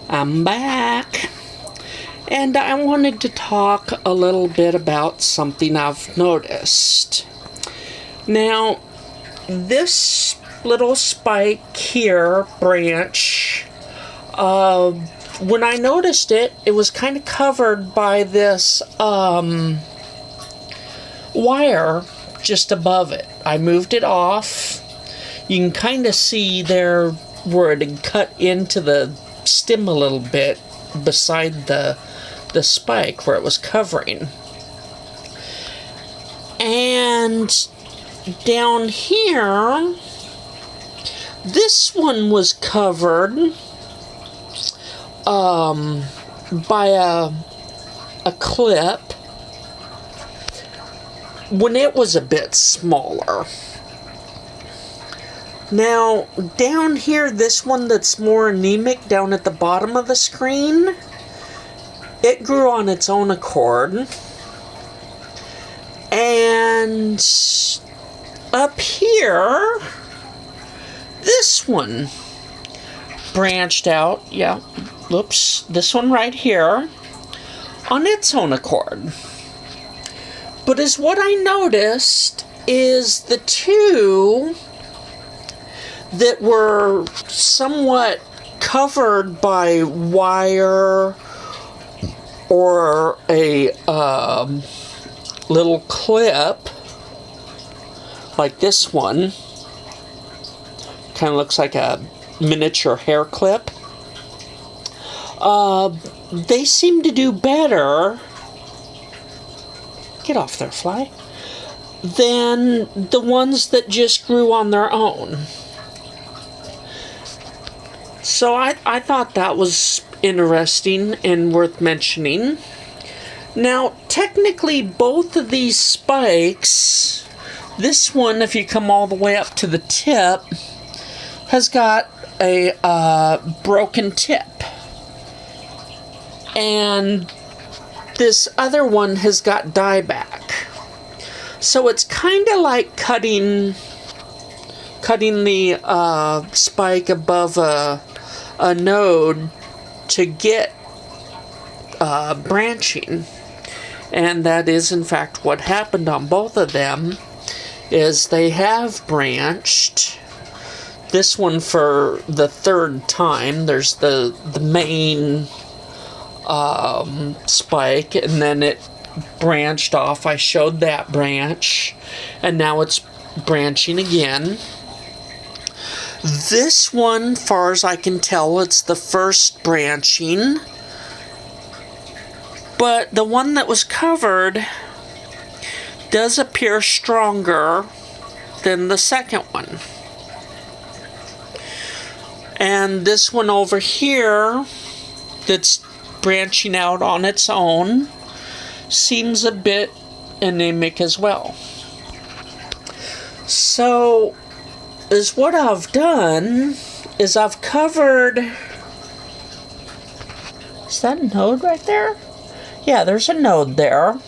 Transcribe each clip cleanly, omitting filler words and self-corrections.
I'm back, and I wanted to talk a little bit about something I've noticed. Now, this little spike here, branch, when I noticed it, it was kind of covered by this wire just above it. I moved it off. You can kind of see there where it had cut into the stem a little bit beside the spike where it was covering. And down here, this one was covered by a clip when it was a bit smaller. Now, down here, this one that's more anemic down at the bottom of the screen, it grew on its own accord. And up here, this one branched out, this one right here, on its own accord. But as what I noticed is the two that were somewhat covered by wire or a little clip, like this one, kind of looks like a miniature hair clip. They seem to do better, get off there, fly, than the ones that just grew on their own. So I thought that was interesting and worth mentioning. Now, technically, both of these spikes, this one, if you come all the way up to the tip, has got a broken tip. And this other one has got dieback. So it's kind of like cutting the spike above a node to get branching. And that is in fact what happened on both of them, is they have branched. This one for the third time. There's the main spike, and then it branched off. I showed that branch, and now it's branching again. This one, far as I can tell, it's the first branching. But the one that was covered does appear stronger than the second one. And this one over here that's branching out on its own seems a bit anemic as well. So, is what I've done is I've covered... Is that a node right there? Yeah, there's a node there.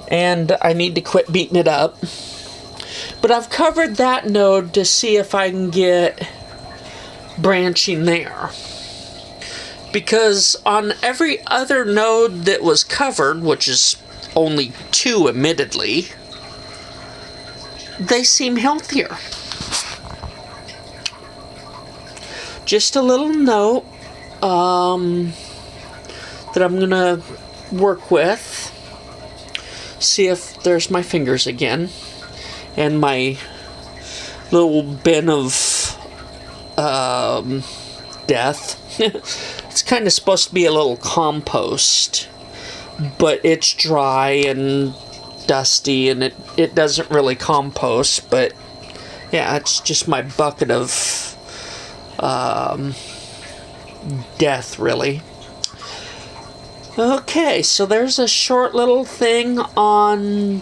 And I need to quit beating it up. But I've covered that node to see if I can get branching there. Because on every other node that was covered, which is only 2 admittedly, they seem healthier. Just a little note that I'm gonna work with. See if there's my fingers again, and my little bin of death. It's kind of supposed to be a little compost, but it's dry and dusty, and it doesn't really compost. But yeah, it's just my bucket of death, really. Okay, so there's a short little thing on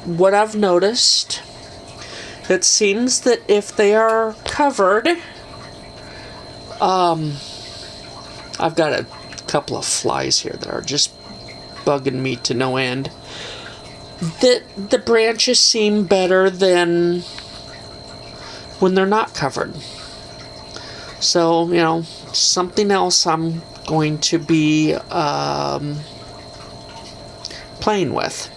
what I've noticed. It seems that if they are covered, I've got a couple of flies here that are just bugging me to no end. That the branches seem better than when they're not covered. So, something else I'm going to be playing with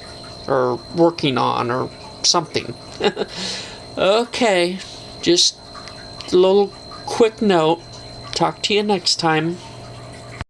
or working on or something. Okay, just a little quick note. Talk to you next time.